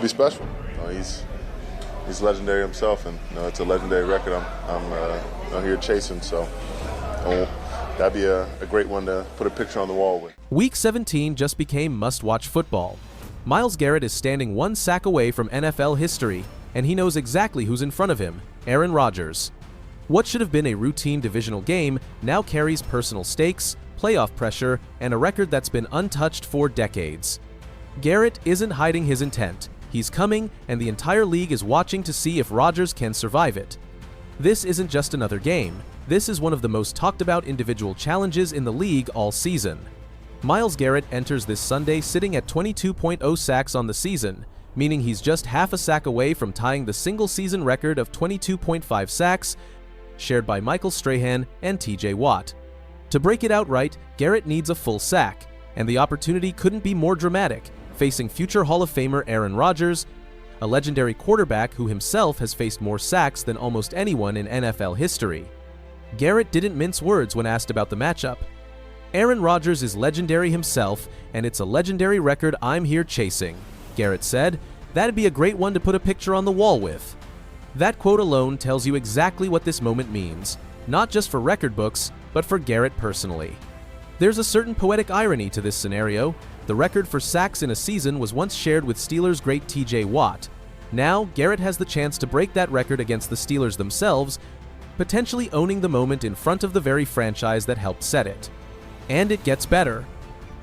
be special. He's legendary himself, and it's a legendary record. I'm here chasing, so that'd be a great one to put a picture on the wall with. Week 17 just became must-watch football. Myles Garrett is standing one sack away from NFL history, and he knows exactly who's in front of him: Aaron Rodgers. What should have been a routine divisional game now carries personal stakes, playoff pressure, and a record that's been untouched for decades. Garrett isn't hiding his intent. He's coming, and the entire league is watching to see if Rodgers can survive it. This isn't just another game. This is one of the most talked about individual challenges in the league all season. Myles Garrett enters this Sunday sitting at 22.0 sacks on the season, meaning he's just half a sack away from tying the single-season record of 22.5 sacks shared by Michael Strahan and T.J. To break it outright, Garrett needs a full sack, and the opportunity couldn't be more dramatic, facing future Hall of Famer Aaron Rodgers, a legendary quarterback who himself has faced more sacks than almost anyone in NFL history. Garrett didn't mince words when asked about the matchup. "Aaron Rodgers is legendary himself, and it's a legendary record I'm here chasing," Garrett said. "That'd be a great one to put a picture on the wall with." That quote alone tells you exactly what this moment means, not just for record books, but for Garrett personally. There's a certain poetic irony to this scenario. The record for sacks in a season was once shared with Steelers great T.J. Now, Garrett has the chance to break that record against the Steelers themselves, potentially owning the moment in front of the very franchise that helped set it. And it gets better.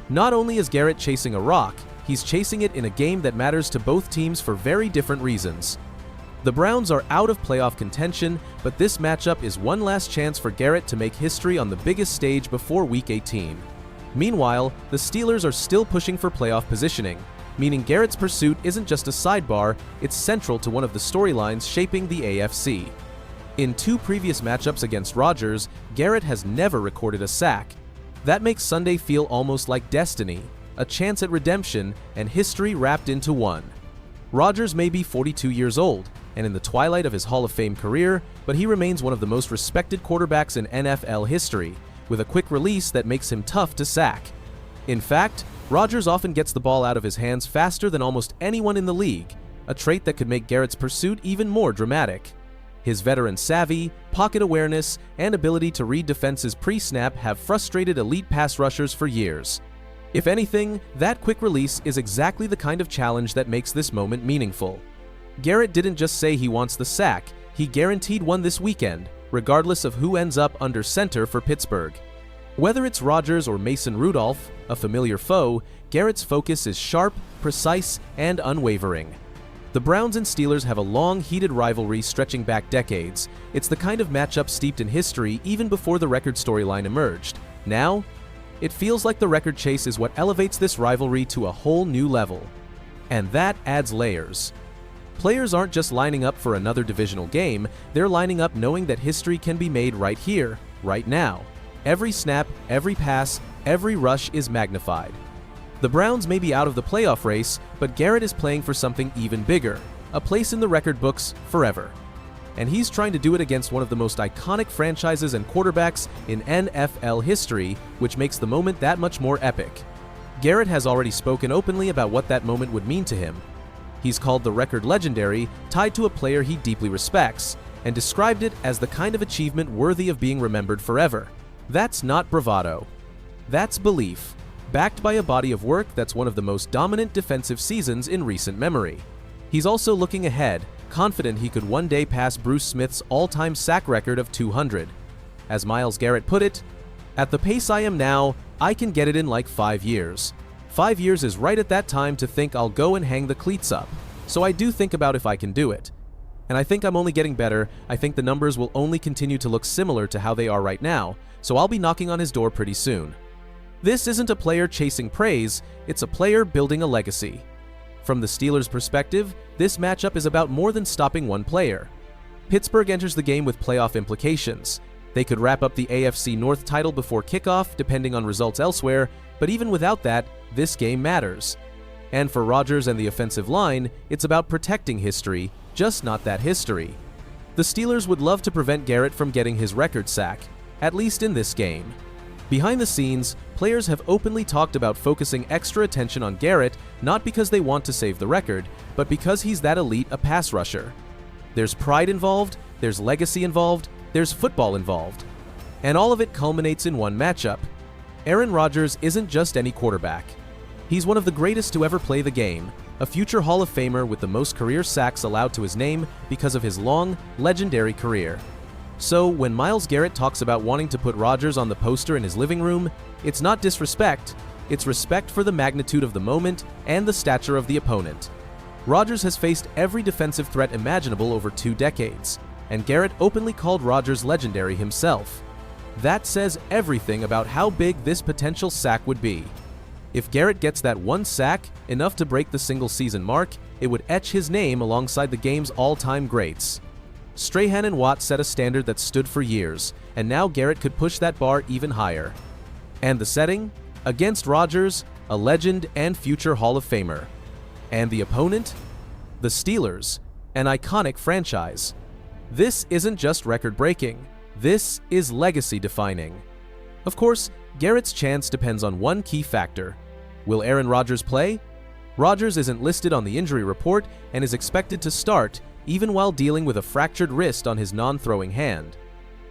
Not only is Garrett chasing a rock, he's chasing it in a game that matters to both teams for very different reasons. The Browns are out of playoff contention, but this matchup is one last chance for Garrett to make history on the biggest stage before Week 18. Meanwhile, the Steelers are still pushing for playoff positioning, meaning Garrett's pursuit isn't just a sidebar, it's central to one of the storylines shaping the AFC. In two previous matchups against Rodgers, Garrett has never recorded a sack. That makes Sunday feel almost like destiny, a chance at redemption, and history wrapped into one. Rodgers may be 42 years old, and in the twilight of his Hall of Fame career, but he remains one of the most respected quarterbacks in NFL history, with a quick release that makes him tough to sack. In fact, Rodgers often gets the ball out of his hands faster than almost anyone in the league, a trait that could make Garrett's pursuit even more dramatic. His veteran savvy, pocket awareness, and ability to read defenses pre-snap have frustrated elite pass rushers for years. If anything, that quick release is exactly the kind of challenge that makes this moment meaningful. Garrett didn't just say he wants the sack, he guaranteed one this weekend, regardless of who ends up under center for Pittsburgh. Whether it's Rodgers or Mason Rudolph, a familiar foe, Garrett's focus is sharp, precise, and unwavering. The Browns and Steelers have a long, heated rivalry stretching back decades. It's the kind of matchup steeped in history even before the record storyline emerged. Now, it feels like the record chase is what elevates this rivalry to a whole new level. And that adds layers. Players aren't just lining up for another divisional game, they're lining up knowing that history can be made right here, right now. Every snap, every pass, every rush is magnified. The Browns may be out of the playoff race, but Garrett is playing for something even bigger, a place in the record books forever. And he's trying to do it against one of the most iconic franchises and quarterbacks in NFL history, which makes the moment that much more epic. Garrett has already spoken openly about what that moment would mean to him. He's called the record legendary, tied to a player he deeply respects, and described it as the kind of achievement worthy of being remembered forever. That's not bravado. That's belief, backed by a body of work that's one of the most dominant defensive seasons in recent memory. He's also looking ahead, confident he could one day pass Bruce Smith's all-time sack record of 200. As Myles Garrett put it, "At the pace I am now, I can get it in like 5 years. 5 years is right at that time to think I'll go and hang the cleats up. So I do think about if I can do it. And I think I'm only getting better. I think the numbers will only continue to look similar to how they are right now, so I'll be knocking on his door pretty soon." This isn't a player chasing praise, it's a player building a legacy. From the Steelers' perspective, this matchup is about more than stopping one player. Pittsburgh enters the game with playoff implications. They could wrap up the AFC North title before kickoff, depending on results elsewhere, but even without that, this game matters. And for Rodgers and the offensive line, it's about protecting history, just not that history. The Steelers would love to prevent Garrett from getting his record sack, at least in this game. Behind the scenes, players have openly talked about focusing extra attention on Garrett, not because they want to save the record, but because he's that elite a pass rusher. There's pride involved, there's legacy involved, there's football involved. And all of it culminates in one matchup. Aaron Rodgers isn't just any quarterback. He's one of the greatest to ever play the game, a future Hall of Famer with the most career sacks allowed to his name because of his long, legendary career. So, when Myles Garrett talks about wanting to put Rodgers on the poster in his living room, it's not disrespect, it's respect for the magnitude of the moment and the stature of the opponent. Rodgers has faced every defensive threat imaginable over 2 decades, and Garrett openly called Rodgers legendary himself. That says everything about how big this potential sack would be. If Garrett gets that one sack, enough to break the single-season mark, it would etch his name alongside the game's all-time greats. Strahan and Watt set a standard that stood for years, and now Garrett could push that bar even higher. And the setting? Against Rodgers, a legend and future Hall of Famer. And the opponent? The Steelers, an iconic franchise. This isn't just record-breaking, this is legacy-defining. Of course, Garrett's chance depends on one key factor. Will Aaron Rodgers play? Rodgers isn't listed on the injury report and is expected to start, even while dealing with a fractured wrist on his non-throwing hand.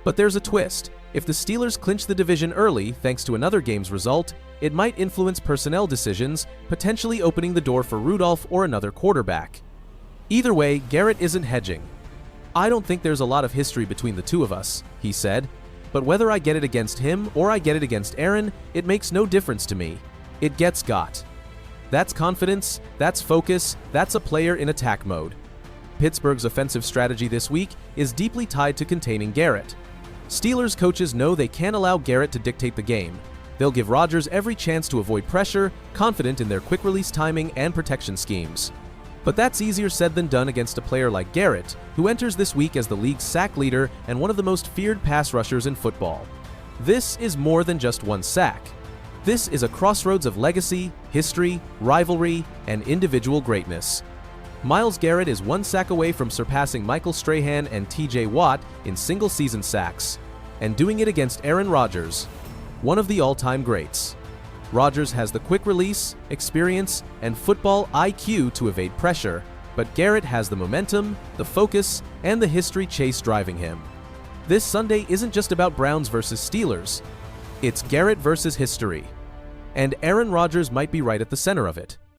But there's a twist. If the Steelers clinch the division early thanks to another game's result, it might influence personnel decisions, potentially opening the door for Rudolph or another quarterback. Either way, Garrett isn't hedging. "I don't think there's a lot of history between the two of us," he said, "but whether I get it against him or I get it against Aaron, it makes no difference to me. It gets got." That's confidence, that's focus, that's a player in attack mode. Pittsburgh's offensive strategy this week is deeply tied to containing Garrett. Steelers coaches know they can't allow Garrett to dictate the game. They'll give Rodgers every chance to avoid pressure, confident in their quick-release timing and protection schemes. But that's easier said than done against a player like Garrett, who enters this week as the league's sack leader and one of the most feared pass rushers in football. This is more than just one sack. This is a crossroads of legacy, history, rivalry, and individual greatness. Myles Garrett is one sack away from surpassing Michael Strahan and T.J. in single-season sacks, and doing it against Aaron Rodgers, one of the all-time greats. Rodgers has the quick release, experience, and football IQ to evade pressure, but Garrett has the momentum, the focus, and the history chase driving him. This Sunday isn't just about Browns versus Steelers. It's Garrett versus history. And Aaron Rodgers might be right at the center of it.